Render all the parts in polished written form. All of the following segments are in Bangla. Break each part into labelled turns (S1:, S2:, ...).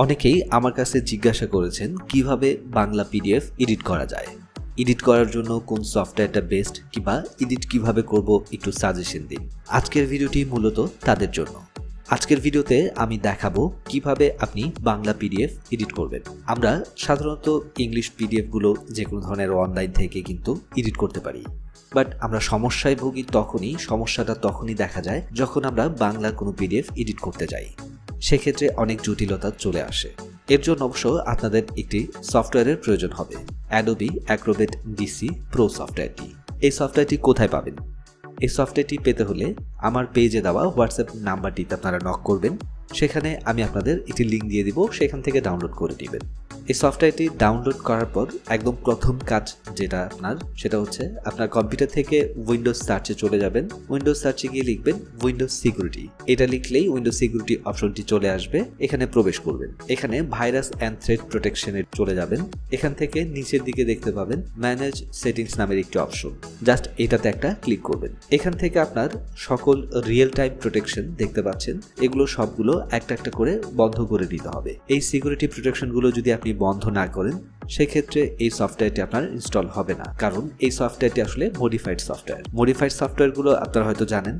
S1: অনেকেই আমার কাছে জিজ্ঞাসা করেছেন কিভাবে বাংলা পিডিএফ এডিট করা যায়, এডিট করার জন্য কোন সফটওয়্যারটা বেস্ট কিংবা এডিট কিভাবে করব একটু সাজেশন দিন। আজকের ভিডিওটি মূলত তাদের জন্য। আজকের ভিডিওতে আমি দেখাবো কিভাবে আপনি বাংলা পিডিএফ এডিট করবেন। আমরা সাধারণত ইংলিশ পিডিএফগুলো যে কোনো ধরনের অনলাইন থেকে কিন্তু এডিট করতে পারি, বাট আমরা সমস্যায় ভুগি সমস্যাটা তখনই দেখা যায় যখন আমরা বাংলা কোনো পিডিএফ এডিট করতে যাই। সেক্ষেত্রে অনেক জটিলতা চলে আসে। এর জন্য অবশ্য আপনাদের একটি সফটওয়্যারের প্রয়োজন হবে, অ্যাডোবি অ্যাক্রোবেট ডিসি প্রো সফটওয়্যারটি। এই সফটওয়্যারটি কোথায় পাবেন? এই সফটওয়্যারটি পেতে হলে আমার পেজে দেওয়া হোয়াটসঅ্যাপ নাম্বারটিতে আপনারা নক করবেন, সেখানে আমি আপনাদের একটি লিঙ্ক দিয়ে দিব, সেখান থেকে ডাউনলোড করে নেবেন। এই সফটওয়্যারটি ডাউনলোড করার পর একদম প্রথম কাজ যেটা সেটা হচ্ছে আপনার কম্পিউটার থেকে উইন্ডোজ সার্চে চলে যাবেন। উইন্ডোজ সার্চে গিয়ে লিখবেন উইন্ডোজ সিকিউরিটি। এটা লিখলেই উইন্ডোজ সিকিউরিটি অপশনটি চলে আসবে, এখানে প্রবেশ করবেন। এখানে ভাইরাস অ্যান্ড থ্রেট প্রোটেকশনে চলে যাবেন। এখান থেকে নিচের দিকে দেখতে পাবেন ম্যানেজ সেটিংস নামের একটি অপশন, জাস্ট এটাতে একটা ক্লিক করবেন। এখান থেকে আপনার সকল রিয়েল টাইম প্রোটেকশন দেখতে পাচ্ছেন, এগুলো সবগুলো একটা একটা করে বন্ধ করে দিতে হবে। এই সিকিউরিটি প্রোটেকশনগুলো যদি আপনি বন্ধ না করেন সেক্ষেত্রে এই সফটওয়্যারটি আপনার ইনস্টল হবে না, কারণ এই সফটওয়্যারটি আসলে মডিফাইড সফটওয়্যারগুলো আপনারা হয়তো জানেন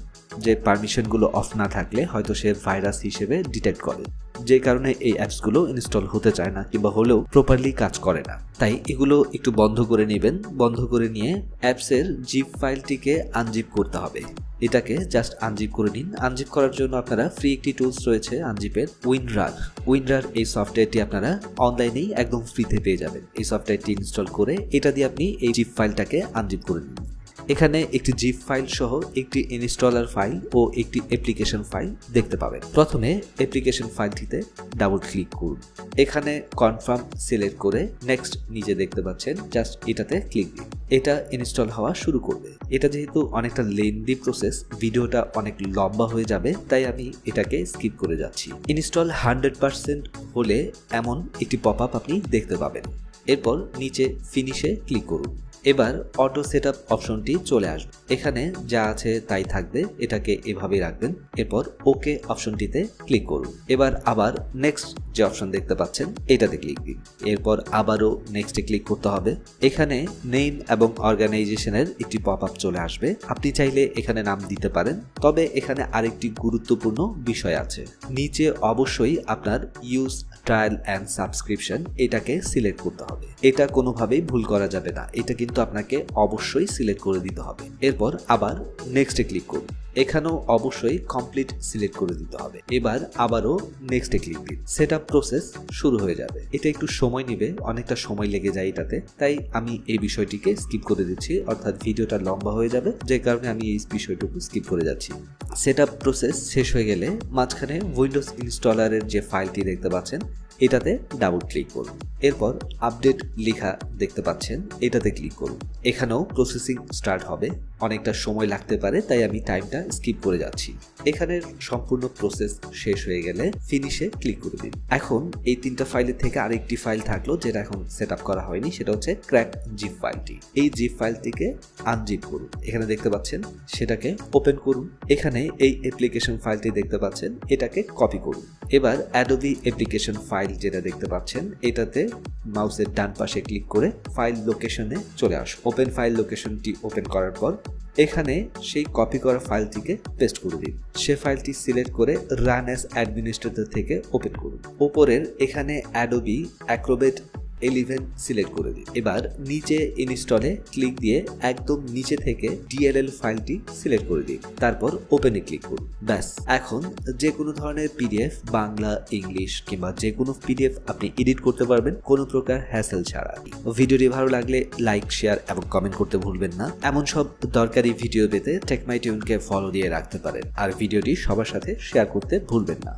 S1: যে পারমিশনগুলো অফ না থাকলে হয়তো সে ভাইরাস হিসেবে ডিটেক্ট করে, যে কারণে এই অ্যাপসগুলো ইনস্টল হতে চায় না কিংবা হলেও প্রপারলি কাজ করে না। তাই এগুলো একটু বন্ধ করে নেবেন। বন্ধ করে নিয়ে অ্যাপসের জিপ ফাইলটিকে আনজিপ করতে হবে। এটাকে জাস্ট আনজিপ করে নিন। আনজিপ করার জন্য আপনারা ফ্রি একটি টুলস রয়েছে আনজিপের, উইনরার। এই সফটওয়্যারটি আপনারা অনলাইনেই একদম ফ্রিতে পেয়ে যাবেন। এই সফটওয়্যারটি ইনস্টল করে এটা দিয়ে আপনি এই জিপ ফাইলটাকে আনজিপ করে নিন। এখানে একটি জিপ ফাইল সহ একটি ইনস্টলার ফাইল ও একটি অ্যাপ্লিকেশন ফাইল দেখতে পাবেন। প্রথমে অ্যাপ্লিকেশন ফাইলটিতে ডাবল ক্লিক করুন। এখানে কনফার্ম সিলেক্ট করে নেক্সট নিচে দেখতে পাচ্ছেন, জাস্ট এটাতে ক্লিক দিন। এটা ইনস্টল হওয়া শুরু করবে। এটা যেহেতু অনেকটা লেন্দি প্রসেস, ভিডিওটা অনেক লম্বা হয়ে যাবে, তাই আমি এটাকে স্কিপ করে যাচ্ছি। ইনস্টল 100% হলে এমন একটি পপ আপ আপনি দেখতে পাবেন। এরপর নিচে ফিনিশে ক্লিক করুন। এবার অটো সেটআপ অপশনটি চলে আসবে। এখানে যা আছে তাই থাকবে, এটাকে এভাবেই রাখবেন। এরপর ওকে অপশনটিতে ক্লিক করুন। এবার আবার নেক্সট যে অপশন দেখতে পাচ্ছেন এটাতে ক্লিক দিন। এরপর আবারও নেক্সটে ক্লিক করতে হবে। এখানে নেম এবং অর্গানাইজেশনের একটি পপ আপ চলে আসবে। আপনি চাইলে এখানে নাম দিতে পারেন, তবে এখানে আরেকটি গুরুত্বপূর্ণ বিষয় আছে। নিচে অবশ্যই আপনার ইউজ ট্রায়াল অ্যান্ড সাবস্ক্রিপশন এটাকে সিলেক্ট করতে হবে। এটা কোনোভাবেই ভুল করা যাবে না, এটা কিন্তু আপনাকে অবশ্যই সিলেক্ট করে দিতে হবে। এরপর আবার নেক্সটে ক্লিক করুন। এখানেও অবশ্যই কমপ্লিট সিলেক্ট করে দিতে হবে। এবার আবারও নেক্সটে ক্লিক দিন। সেটআপ প্রসেস শুরু হয়ে যাবে। এটা একটু সময় নেবে, অনেকটা সময় লেগে যায় এটাতে, তাই আমি এই বিষয়টিকে স্কিপ করে দিচ্ছি, অর্থাৎ ভিডিওটা লম্বা হয়ে যাবে, যে কারণে আমি এই বিষয়টুকু স্কিপ করে যাচ্ছি। সেটআপ প্রসেস শেষ হয়ে গেলে মাঝখানে উইন্ডোজ ইনস্টলারের যে ফাইলটি দেখতে পাচ্ছেন এটাতে ডাবল ক্লিক করুন। এরপর আপডেট লেখা দেখতে পাচ্ছেন, এটাতে ক্লিক করুন। এখানেও প্রসেসিং স্টার্ট হবে, অনেকটা সময় লাগতে পারে, তাই আমি টাইমটা স্কিপ করে যাচ্ছি। এখানের সম্পূর্ণ প্রসেস শেষ হয়ে গেলে ফিনিশে ক্লিক করে দিন। এখন এই তিনটা ফাইলের থেকে আরেকটি ফাইল থাকলো যেটা এখন সেট আপ করা হয়নি, সেটা হচ্ছে ক্র্যাক জিপ ফাইলটি। এই জিপ ফাইলটিকে আনজিপ করুন। এখানে দেখতে পাচ্ছেন, সেটাকে ওপেন করুন। এখানে এই অ্যাপ্লিকেশন ফাইলটি দেখতে পাচ্ছেন, এটাকে কপি করুন। এবার অ্যাডোবি অ্যাপ্লিকেশন ফাইল যেটা দেখতে পাচ্ছেন এটাতে মাউসের ডান পাশে ক্লিক করে ফাইল লোকেশনে চলে আসুন। ওপেন ফাইল লোকেশনটি ওপেন করার পর এখানে সেই কপি করা ফাইলটিকে পেস্ট করে দিন। সে ফাইলটি সিলেক্ট করে রান অ্যাজ অ্যাডমিনিস্ট্রেটর থেকে ওপেন করুন। ওপরের এখানে অ্যাডোবি অ্যাক্রোবেট 11 সিলেক্ট করে দিন। এবার নিচে ইনস্টলে ক্লিক দিয়ে একদম নিচে থেকে DLL ফাইলটি সিলেক্ট করে দিন। তারপর ওপেনে ক্লিক করুন। ব্যাস, এখন যে কোনো ধরনের পিডিএফ, বাংলা, ইংলিশ কিংবা যে কোনো পিডিএফ আপনি এডিট করতে পারবেন কোনো প্রকার হ্যাসেল ছাড়া। ভিডিওটি ভালো লাগলে লাইক, শেয়ার এবং কমেন্ট করতে ভুলবেন না। এমন সব দরকারি ভিডিও পেতে টেক মাই টিউনকে ফলো দিয়ে রাখতে পারেন, আর ভিডিওটি সবার সাথে শেয়ার করতে ভুলবেন না।